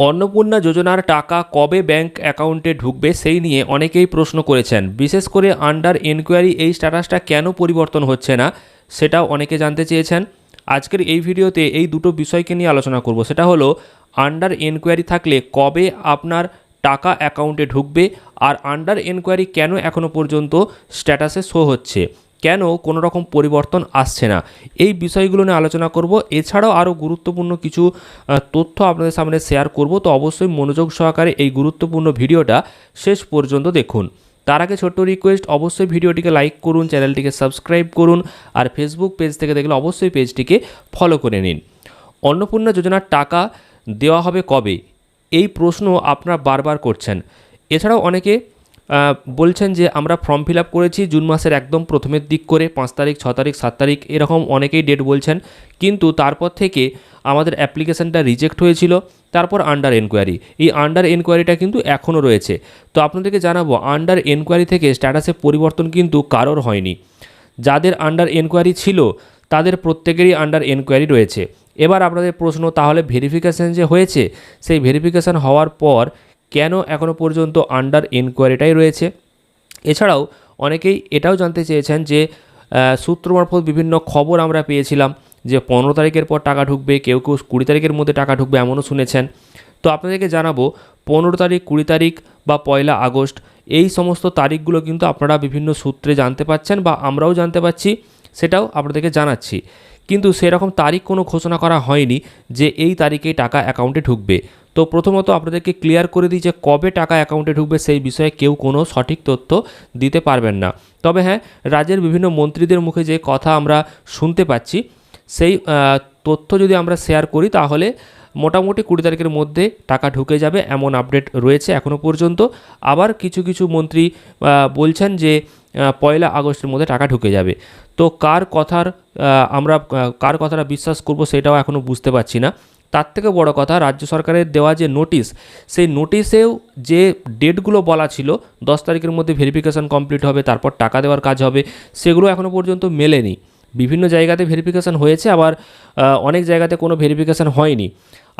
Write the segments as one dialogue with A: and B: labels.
A: অন্নপূর্ণা যোজনার টাকা কবে ব্যাংক অ্যাকাউন্টে ঢুকবে সেই নিয়ে অনেকেই প্রশ্ন করেছেন। বিশেষ করে আন্ডার এনকোয়ারি এই স্ট্যাটাসটা কেন পরিবর্তন হচ্ছে না সেটাও অনেকে জানতে চেয়েছেন। আজকের এই ভিডিওতে এই দুটো বিষয়কে নিয়ে আলোচনা করব। সেটা হলো আন্ডার এনকোয়ারি থাকলে কবে আপনার টাকা অ্যাকাউন্টে ঢুকবে, আর আন্ডার এনকোয়ারি কেন এখনও পর্যন্ত স্ট্যাটাসে শো হচ্ছে, কেন কোনো রকম পরিবর্তন আসছে না, এই বিষয়গুলো নিয়ে আলোচনা করব। এছাড়াও আরও গুরুত্বপূর্ণ কিছু তথ্য আপনাদের সামনে শেয়ার করব। তো অবশ্যই মনোযোগ সহকারে এই গুরুত্বপূর্ণ ভিডিওটা শেষ পর্যন্ত দেখুন। তার আগে ছোট্ট রিকোয়েস্ট, অবশ্যই ভিডিওটিকে লাইক করুন, চ্যানেলটিকে সাবস্ক্রাইব করুন, আর ফেসবুক পেজ থেকে দেখলে অবশ্যই পেজটিকে ফলো করে নিন। অন্নপূর্ণা যোজনার টাকা দেওয়া হবে কবে, এই প্রশ্ন আপনারা বারবার করছেন। এছাড়াও অনেকে বলছেন যে আমরা ফর্ম ফিল আপ করেছি জুন মাসের একদম প্রথমের দিক করে 5 তারিখ, 6 তারিখ, 7 তারিখ, এরকম অনেকেই ডেট বলছেন, কিন্তু তারপর থেকে আমাদের অ্যাপ্লিকেশানটা রিজেক্ট হয়েছিল। তারপর আন্ডার এনকোয়ারি, এই আন্ডার এনকোয়ারিটা কিন্তু এখনও রয়েছে। তো আপনাদেরকে জানাবো, আন্ডার এনকোয়ারি থেকে স্ট্যাটাসে পরিবর্তন কিন্তু কারোর হয়নি। যাদের আন্ডার এনকোয়ারি ছিল তাদের প্রত্যেকেরই আন্ডার এনকোয়ারি রয়েছে। এবার আপনাদের প্রশ্ন, তাহলে ভেরিফিকেশান যে হয়েছে সেই ভেরিফিকেশান হওয়ার পর কেন এখনও পর্যন্ত আন্ডার এনকোয়ারিটাই রয়েছে? এছাড়াও অনেকেই এটাও জানতে চেয়েছেন যে সূত্র মারফত বিভিন্ন খবর আমরা পেয়েছিলাম যে 15 তারিখের পর টাকা ঢুকবে, কেউ কেউ 20 তারিখের মধ্যে টাকা ঢুকবে এমনও শুনেছেন। তো আপনাদেরকে জানাবো, 15 তারিখ, 20 তারিখ বা 1 আগস্ট এই সমস্ত তারিখগুলো কিন্তু আপনারা বিভিন্ন সূত্রে জানতে পাচ্ছেন বা আমরাও জানতে পাচ্ছি, সেটাও আপনাদেরকে জানাচ্ছি। কিন্তু সেরকম তারিখ কোনো ঘোষণা করা হয়নি যে এই তারিখেই টাকা অ্যাকাউন্টে ঢুকবে। তো প্রথমত আপনাদেরকে ক্লিয়ার করে দিই যে কবে টাকা অ্যাকাউন্টে ঢুকবে সেই বিষয়ে কেউ কোনো সঠিক তথ্য দিতে পারবেন না। তবে হ্যাঁ, রাজ্যের বিভিন্ন মন্ত্রীদের মুখে যে কথা আমরা শুনতে পাচ্ছি সেই তথ্য যদি আমরা শেয়ার করি তাহলে মোটামুটি 20 তারিখের মধ্যে টাকা ঢুকে যাবে এমন আপডেট রয়েছে এখনও পর্যন্ত। আবার কিছু কিছু মন্ত্রী বলছেন যে 1 আগস্টের মধ্যে টাকা ঢুকে যাবে। তো কার কথাটা বিশ্বাস করব সেটাও এখনও বুঝতে পারছি না। তার থেকে বড় কথা, রাজ্য সরকারের দেওয়া যে নোটিশ, সেই নোটিশেও যে ডেটগুলো বলা ছিল 10 তারিখের মধ্যে ভেরিফিকেশান কমপ্লিট হবে, তারপর টাকা দেওয়ার কাজ হবে, সেগুলো এখনও পর্যন্ত মেলেনি। বিভিন্ন জায়গাতে ভেরিফিকেশান হয়েছে, আবার অনেক জায়গাতে কোনো ভেরিফিকেশান হয়নি।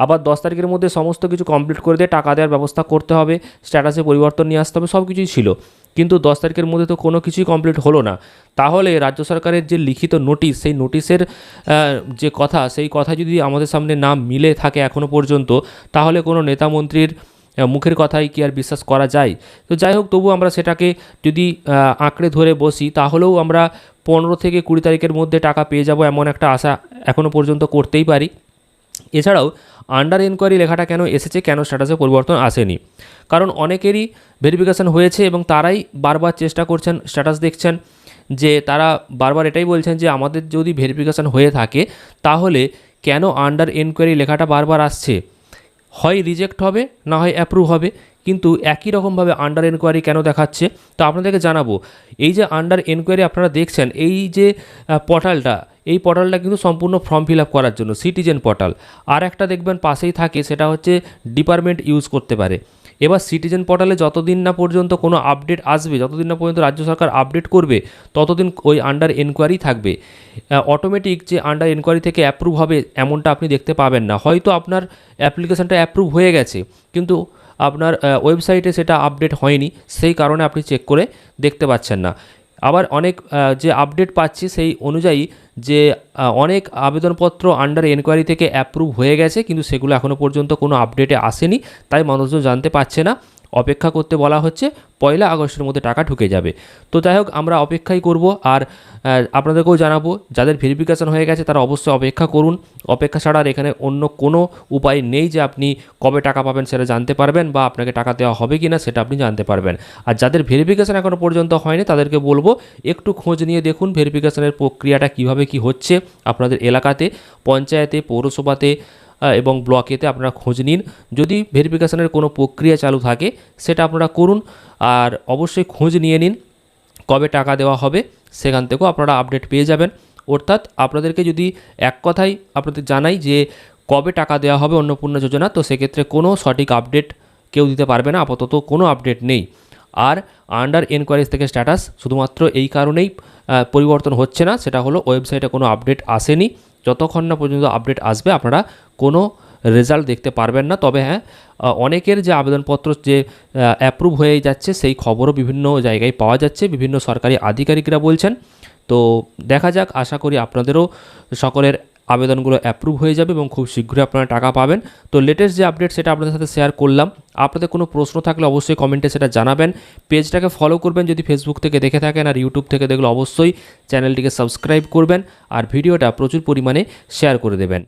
A: আবার 10 তারিখের মধ্যে সমস্ত কিছু কমপ্লিট করে দিয়ে টাকা দেওয়ার ব্যবস্থা করতে হবে, স্ট্যাটাসে পরিবর্তন নিয়ে আসতে হবে, সব কিছুই ছিল। কিন্তু 10 তারিখের মধ্যে তো কোনো কিছুই কমপ্লিট হলো না। তাহলে রাজ্য সরকারের যে লিখিত নোটিশ, সেই নোটিশের যে কথা, সেই কথা যদি আমাদের সামনে না মিলে থাকে এখনও পর্যন্ত, তাহলে কোনো নেতা মন্ত্রীর মুখের কথাই কি আর বিশ্বাস করা যায়? তো যাই হোক, তবু আমরা সেটাকে যদি আঁকড়ে ধরে বসি তাহলেও আমরা 15 থেকে 20 তারিখের মধ্যে টাকা পেয়ে যাব এমন একটা আশা এখনও পর্যন্ত করতেই পারি। এছাড়াও আন্ডার এনকোয়ারি লেখাটা কেন এসেছে, কেন স্ট্যাটাসে পরিবর্তন আসেনি? কারণ অনেকেরই ভেরিফিকেশান হয়েছে এবং তারাই বারবার চেষ্টা করছেন, স্ট্যাটাস দেখছেন যে তারা বারবার এটাই বলছেন যে আমাদের যদি ভেরিফিকেশান হয়ে থাকে তাহলে কেন আন্ডার এনকোয়ারি লেখাটা বারবার আসছে? হয় রিজেক্ট হবে, না হয় অ্যাপ্রুভ হবে, কিন্তু একই রকমভাবে আন্ডার এনকোয়ারি কেন দেখাচ্ছে? তো আপনাদেরকে জানাবো, এই যে আন্ডার এনকোয়ারি আপনারা দেখছেন, এই যে পোর্টালটা, এই পোর্টালটা কিন্তু সম্পূর্ণ ফর্ম ফিল আপ করার জন্য, সিটিজেন পোর্টাল। আর একটা দেখবেন পাশেই থাকে, সেটা হচ্ছে ডিপার্টমেন্ট ইউজ করতে পারে। এবার সিটিজেন পোর্টালে যতদিন না পর্যন্ত কোনো আপডেট আসবে, যতদিন না পর্যন্ত রাজ্য সরকার আপডেট করবে, ততদিন ওই আন্ডার এনকোয়ারি থাকবে। অটোমেটিক যে আন্ডার এনকোয়ারি থেকে অ্যাপ্রুভ হবে এমনটা আপনি দেখতে পাবেন না। হয়তো আপনার অ্যাপ্লিকেশানটা অ্যাপ্রুভ হয়ে গেছে, কিন্তু আপনার ওয়েবসাইটে সেটা আপডেট হয়নি, সেই কারণে আপনি চেক করে দেখতে পাচ্ছেন না। আবার অনেক যে আপডেট পাচ্ছি সেই অনুযায়ী যে অনেক আবেদনপত্র আন্ডার এনকোয়ারি থেকে অ্যাপ্রুভ হয়ে গেছে, কিন্তু সেগুলো এখনও পর্যন্ত কোনো আপডেটে আসেনি, তাই মানুষজন জানতে পারছে না। অপেক্ষা করতে বলা হচ্ছে, 1 আগস্টের মধ্যে টাকা ঢুকে যাবে। তো যাই হোক, আমরা অপেক্ষাই করব। আর আপনাদেরকেও জানাবো, যাদের ভেরিফিকেশান হয়ে গেছে তারা অবশ্যই অপেক্ষা করুন। অপেক্ষা ছাড়া আর এখানে অন্য কোনো উপায় নেই যে আপনি কবে টাকা পাবেন সেটা জানতে পারবেন, বা আপনাকে টাকা দেওয়া হবে কি না সেটা আপনি জানতে পারবেন। আর যাদের ভেরিফিকেশান এখনও পর্যন্ত হয়নি তাদেরকে বলবো, একটু খোঁজ নিয়ে দেখুন ভেরিফিকেশানের প্রক্রিয়াটা কীভাবে কী হচ্ছে আপনাদের এলাকাতে, পঞ্চায়েতে, পৌরসভাতে এবং ব্লকেতে আপনারা খোঁজ নিন। যদি ভেরিফিকেশানের কোনো প্রক্রিয়া চালু থাকে সেটা আপনারা করুন, আর অবশ্যই খোঁজ নিয়ে নিন কবে টাকা দেওয়া হবে, সেখান থেকেও আপনারা আপডেট পেয়ে যাবেন। অর্থাৎ আপনাদেরকে যদি এক কথাই আপনাদের জানাই যে কবে টাকা দেওয়া হবে অন্নপূর্ণা যোজনা, তো সেক্ষেত্রে কোনো সঠিক আপডেট কেউ দিতে পারবে না, আপাতত কোনো আপডেট নেই। আর আন্ডার এনকোয়ারিজ থেকে স্ট্যাটাস শুধুমাত্র এই কারণেই পরিবর্তন হচ্ছে না, সেটা হলো ওয়েবসাইটে কোনো আপডেট আসেনি। যতক্ষণ না পর্যন্ত আপডেট আসবে আপনারা কোনো রেজাল্ট দেখতে পারবেন না। তবে হ্যাঁ, অনেকের যে আবেদনপত্র যে অ্যাপ্রুভ হয়ে যাচ্ছে সেই খবরও বিভিন্ন জায়গায় পাওয়া যাচ্ছে, বিভিন্ন সরকারি আধিকারিকরা বলছেন। তো দেখা যাক, আশা করি আপনাদেরও সকলের আবেদনগুলো অ্যাপ্রুভ হয়ে যাবে এবং খুব শীঘ্রই আপনারা টাকা পাবেন। তো লেটেস্ট যে আপডেট সেটা আপনাদের সাথে শেয়ার করলাম। আপনাদের কোনো প্রশ্ন থাকলে অবশ্যই কমেন্টে সেটা জানাবেন। পেজটাকে ফলো করবেন যদি ফেসবুক থেকে দেখে থাকেন, আর ইউটিউব থেকে দেখলে অবশ্যই চ্যানেলটিকে সাবস্ক্রাইব করবেন আর ভিডিওটা প্রচুর পরিমাণে শেয়ার করে দেবেন।